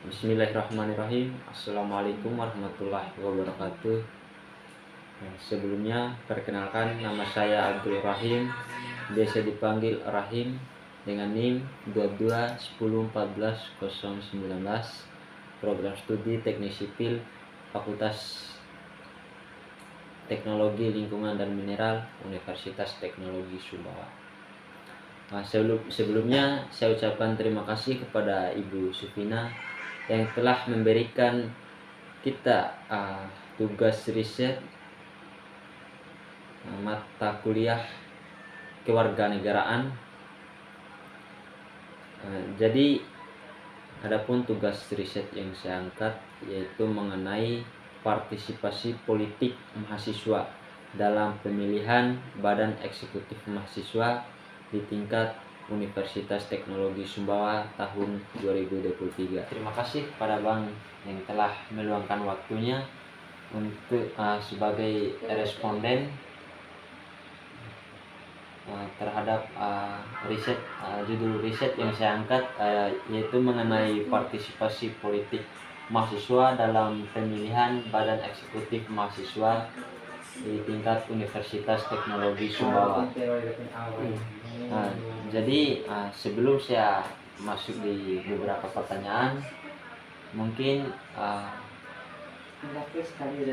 Bismillahirrahmanirrahim. Assalamualaikum warahmatullahi wabarakatuh. Sebelumnya perkenalkan, nama saya Abdul Rahim, biasa dipanggil Rahim, dengan NIM 2210140019, program studi Teknik Sipil, Fakultas Teknologi Lingkungan dan Mineral, Universitas Teknologi Sumbawa. Sebelumnya saya ucapkan terima kasih kepada Ibu Sufina yang telah memberikan kita tugas riset mata kuliah kewarganegaraan. Jadi adapun tugas riset yang saya angkat yaitu mengenai partisipasi politik mahasiswa dalam pemilihan badan eksekutif mahasiswa di tingkat Universitas Teknologi Sumbawa tahun 2023. Terima kasih kepada Bang yang telah meluangkan waktunya untuk sebagai responden terhadap riset judul riset yang saya angkat yaitu mengenai partisipasi politik mahasiswa dalam pemilihan badan eksekutif mahasiswa di tingkat Universitas Teknologi Sumbawa. Jadi sebelum saya masuk di beberapa pertanyaan, mungkin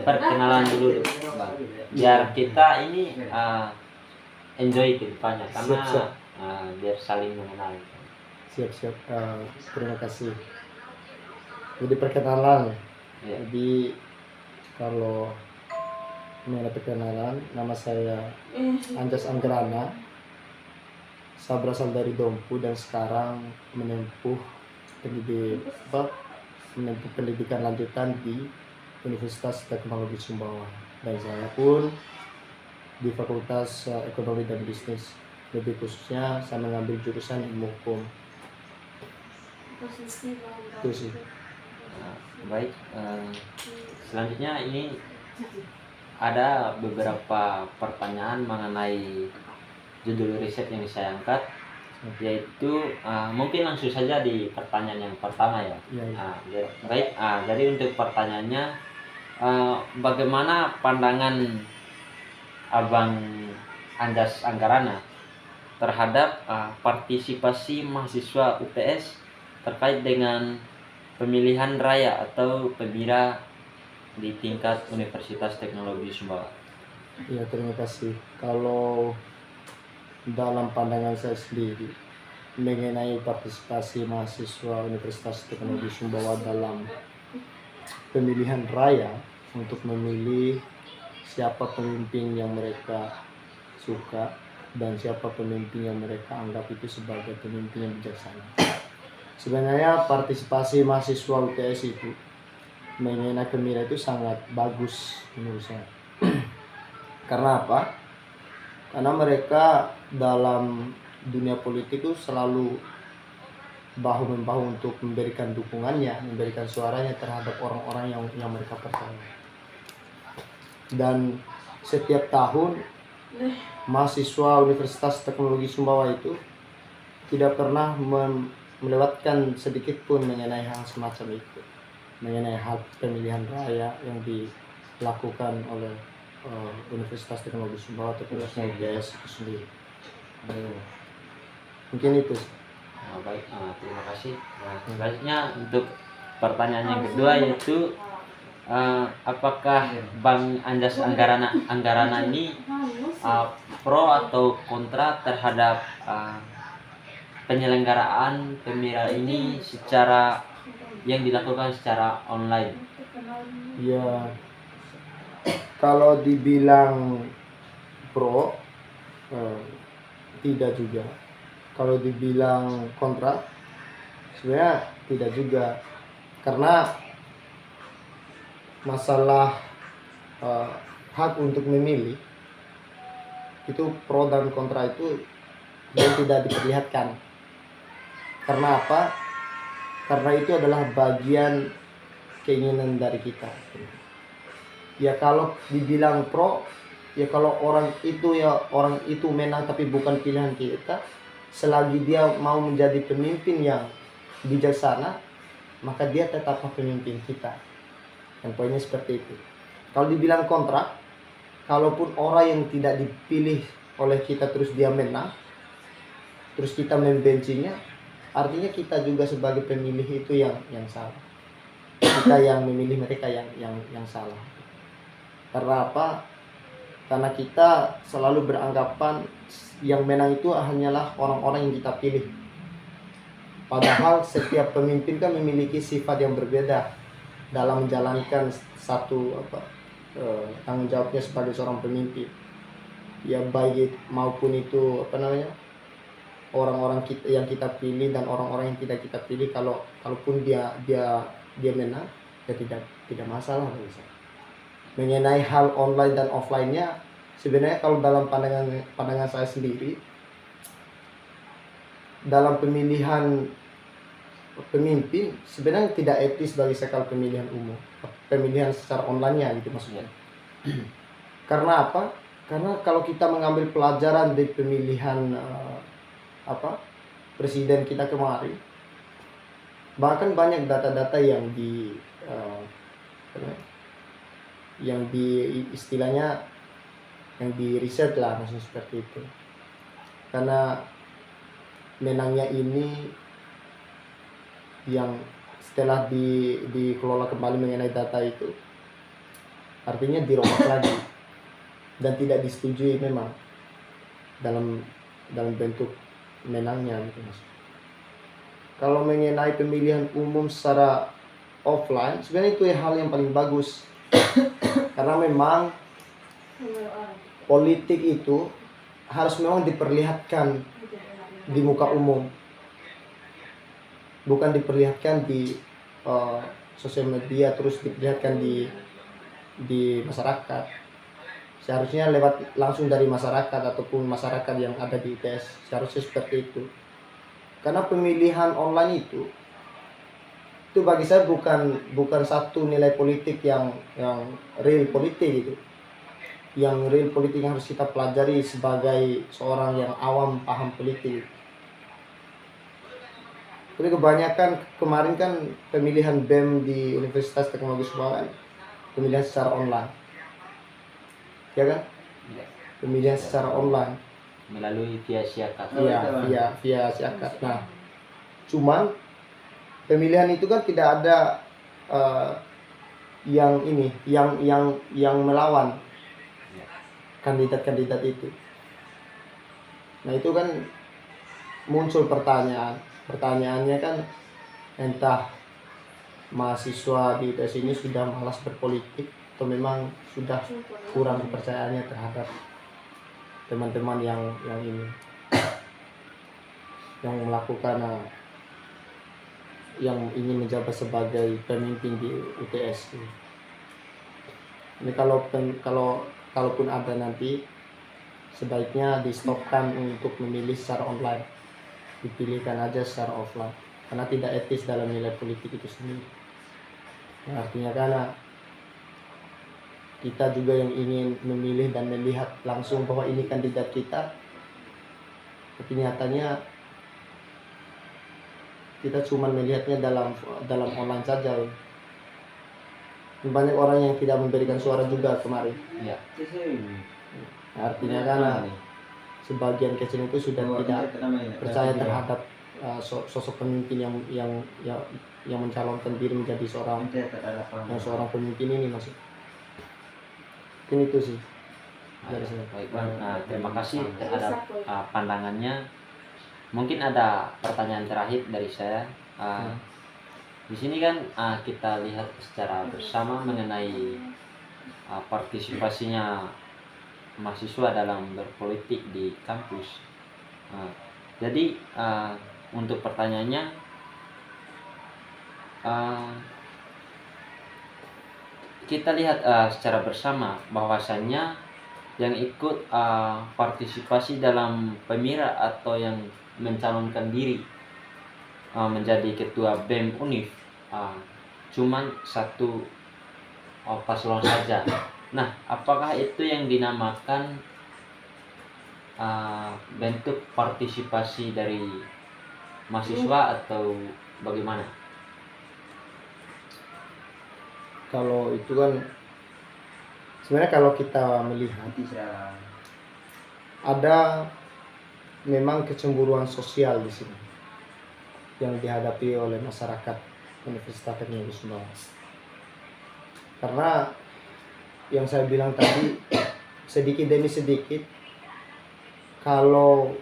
perkenalan dulu, Bang, biar kita ini enjoy ke depannya, karena Siap. biar saling mengenal. Siap. Terima kasih. Jadi perkenalan. Ya. Jadi kalau mengenai perkenalan, nama saya Anjas Anggrana. Saya berasal dari Dompu dan sekarang menempuh pendidikan lanjutan di Universitas Teknologi Sumbawa. Dan saya pun di Fakultas Ekonomi dan Bisnis. Lebih khususnya saya mengambil jurusan ilmu hukum. Itu sih. Baik, selanjutnya ini ada beberapa pertanyaan mengenai judul riset yang saya angkat, yaitu mungkin langsung saja di pertanyaan yang pertama ya. Baik, jadi untuk pertanyaannya, bagaimana pandangan Abang Anjas Anggarana terhadap partisipasi mahasiswa UTS terkait dengan pemilihan raya atau PEBIRA di tingkat Universitas Teknologi Sumbawa? Ya, terima kasih. Kalau dalam pandangan saya sendiri mengenai partisipasi mahasiswa Universitas Teknologi Sumbawa dalam pemilihan raya untuk memilih siapa pemimpin yang mereka suka dan siapa pemimpin yang mereka anggap itu sebagai pemimpin yang bijaksana. Sebenarnya partisipasi mahasiswa UTS itu mengenai PEBIRA itu sangat bagus menurut saya. Karena apa? Karena mereka dalam dunia politik itu selalu bahu-membahu untuk memberikan dukungannya, memberikan suaranya terhadap orang-orang yang mereka percaya. Dan setiap tahun mahasiswa Universitas Teknologi Sumbawa itu tidak pernah melewatkan sedikit pun mengenai hal semacam itu, mengenai hal pemilihan raya yang dilakukan oleh Universitas Teknologi Sumbawa atau khususnya UTS itu sendiri. Mungkin itu. Baik, terima kasih. Selanjutnya untuk pertanyaan yang kedua, yaitu apakah Bang Anjas Anggarana ini pro atau kontra terhadap penyelenggaraan PEBIRA ini yang dilakukan secara online? Ya, kalau dibilang pro, tidak juga. Kalau dibilang kontra, sebenarnya tidak juga. Karena masalah hak untuk memilih itu pro dan kontra itu tidak diperlihatkan. Karena apa? Karena itu adalah bagian keinginan dari kita. Ya kalau dibilang pro, ya kalau orang itu menang tapi bukan pilihan kita, selagi dia mau menjadi pemimpin yang bijaksana, maka dia tetap pemimpin kita. Dan poinnya seperti itu. Kalau dibilang kontrak, kalaupun orang yang tidak dipilih oleh kita terus dia menang, terus kita membencinya, artinya kita juga sebagai pemilih itu yang salah. Kita yang memilih mereka yang salah. Karena apa? Karena kita selalu beranggapan yang menang itu hanyalah orang-orang yang kita pilih. Padahal setiap pemimpin kan memiliki sifat yang berbeda dalam menjalankan satu tanggung jawabnya sebagai seorang pemimpin. Ya baik maupun itu orang-orang kita yang kita pilih dan orang-orang yang tidak kita pilih, kalaupun dia menang ya tidak masalah. Mengenai hal online dan offline-nya, sebenarnya kalau dalam pandangan saya sendiri, dalam pemilihan pemimpin sebenarnya tidak etis bagi sekal pemilihan umum, pemilihan secara online-nya gitu maksudnya. Karena apa? Karena kalau kita mengambil pelajaran di pemilihan presiden kita kemarin, bahkan banyak data-data yang istilahnya yang di riset lah, maksudnya seperti itu. Karena menangnya ini yang setelah dikelola kembali mengenai data itu, artinya dirombak lagi dan tidak disetujui memang dalam bentuk menangnya gitu mas. Kalau mengenai pemilihan umum secara offline, sebenarnya itu hal yang paling bagus. Karena memang politik itu harus memang diperlihatkan di muka umum, bukan diperlihatkan di sosial media terus diperlihatkan di masyarakat. Seharusnya lewat langsung dari masyarakat ataupun masyarakat yang ada di ITS, seharusnya seperti itu. Karena pemilihan online itu bagi saya bukan satu nilai politik yang real politik gitu. Yang real politik yang harus kita pelajari sebagai seorang yang awam paham politik. Tapi kebanyakan kemarin kan pemilihan BEM di Universitas Teknologi Sumbawa pemilihan secara online, ya kan? Pemilihan secara online melalui via siakat. Iya, via siakat. Nah, cuman pemilihan itu kan tidak ada yang melawan kandidat-kandidat itu. Nah, itu kan muncul pertanyaannya kan, entah mahasiswa di ITS ini sudah malas berpolitik atau memang sudah kurang kepercayaannya terhadap teman-teman yang ini yang melakukan yang ingin menjabat sebagai pemimpin di UTS. Ini kalaupun ada nanti, sebaiknya di stopkan untuk memilih secara online, dipilihkan aja secara offline, karena tidak etis dalam nilai politik itu sendiri. Nah, artinya karena kita juga yang ingin memilih dan melihat langsung bahwa ini kandidat kita, tapi nyatanya kita cuma melihatnya dalam online saja. Banyak orang yang tidak memberikan suara juga kemarin. Ya. Nah, artinya karena sebagian kecil itu sudah tidak percaya terhadap sosok pemimpin yang mencalonkan diri menjadi seorang pemimpin ini maksud. Mungkin itu sih dari saya. Baik Bang, terima kasih terhadap pandangannya. Mungkin ada pertanyaan terakhir dari saya. Di sini kan kita lihat secara bersama mengenai partisipasinya mahasiswa dalam berpolitik di kampus. Jadi untuk pertanyaannya, kita lihat secara bersama bahwasannya yang ikut partisipasi dalam pemira atau yang mencalonkan diri menjadi ketua BEM UNIF cuman satu paslon saja. Nah, apakah itu yang dinamakan bentuk partisipasi dari mahasiswa atau bagaimana? kalau itu kan sebenarnya kalau kita melihat ada memang kecemburuan sosial di sini yang dihadapi oleh masyarakat Universitas Teknologi Sumbawa. Karena yang saya bilang tadi, sedikit demi sedikit, kalau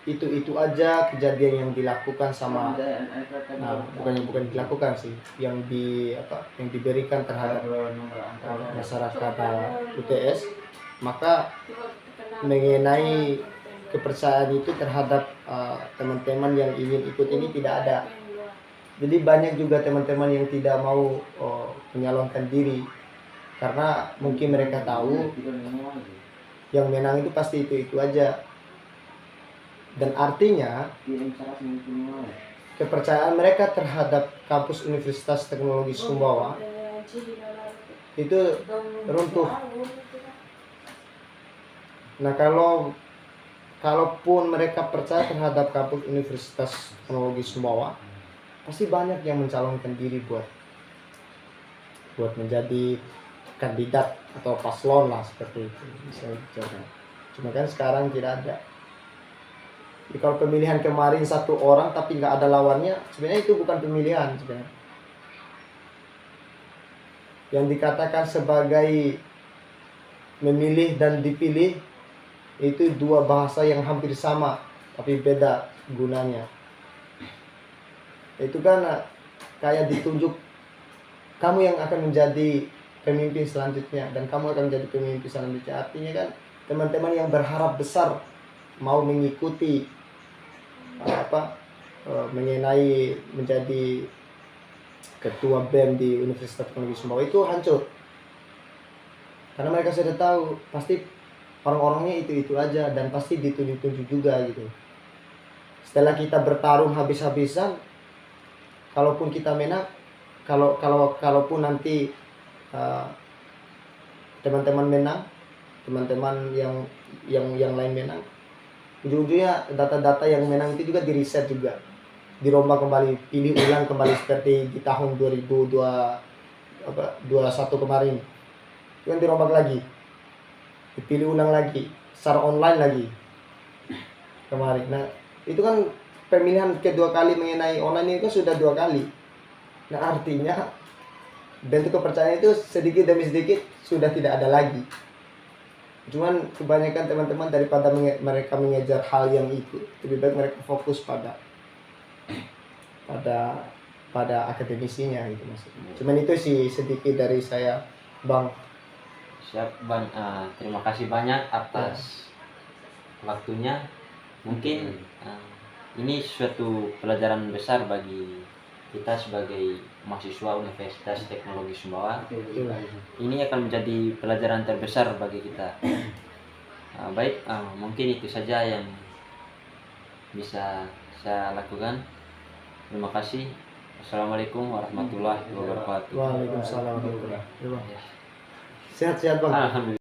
itu aja kejadian yang dilakukan sama bukan dilakukan sih, yang diberikan terhadap masyarakat UTS, maka mengenai kepercayaan itu terhadap teman-teman yang ingin ikut ini tidak ada. Jadi banyak juga teman-teman yang tidak mau menyalonkan diri karena mungkin mereka tahu yang menang itu pasti itu aja. Dan artinya kepercayaan mereka terhadap kampus Universitas Teknologi Sumbawa itu runtuh. Nah, kalaupun mereka percaya terhadap kampus Universitas Teknologi Sumbawa, pasti banyak yang mencalonkan diri buat menjadi kandidat atau paslon lah seperti itu. Cuma kan sekarang tidak ada. Jadi kalau pemilihan kemarin satu orang tapi nggak ada lawannya, sebenarnya itu bukan pemilihan sebenarnya. Yang dikatakan sebagai memilih dan dipilih itu dua bahasa yang hampir sama tapi beda gunanya. Itu kan kayak ditunjuk kamu yang akan menjadi pemimpin selanjutnya dan kamu akan menjadi pemimpin selanjutnya. Artinya kan teman-teman yang berharap besar mau mengikuti mengenai menjadi ketua BEM di Universitas Teknologi Sumbawa itu hancur. Karena mereka sudah tahu pasti orang-orangnya itu aja dan pasti ditunjuk juga gitu. Setelah kita bertarung habis-habisan, kalaupun kita menang, kalaupun nanti teman-teman menang, teman-teman yang lain menang, ujung-ujungnya data-data yang menang itu juga diriset juga, dirombak kembali, pilih ulang kembali seperti di tahun 2021 kemarin, itu kan dirombak lagi, dipilih ulang lagi, secara online lagi kemarin. Nah, itu kan pemilihan kedua kali mengenai online itu sudah 2 kali. Nah, artinya bentuk kepercayaan itu sedikit demi sedikit sudah tidak ada lagi. Cuman kebanyakan teman-teman daripada mereka mengejar hal yang itu, lebih baik mereka fokus pada akademisinya gitu maksudnya. Cuman itu sih sedikit dari saya, Bang. Siap, Bang. Terima kasih banyak atas waktunya. Mungkin ini suatu pelajaran besar bagi kita sebagai mahasiswa Universitas Teknologi Sumbawa. Ini akan menjadi pelajaran terbesar bagi kita. Baik, mungkin itu saja yang bisa saya lakukan. Terima kasih. Assalamualaikum warahmatullahi wabarakatuh. Waalaikumsalam warahmatullahi wabarakatuh. Sehat-sehat, Bang. Alhamdulillah.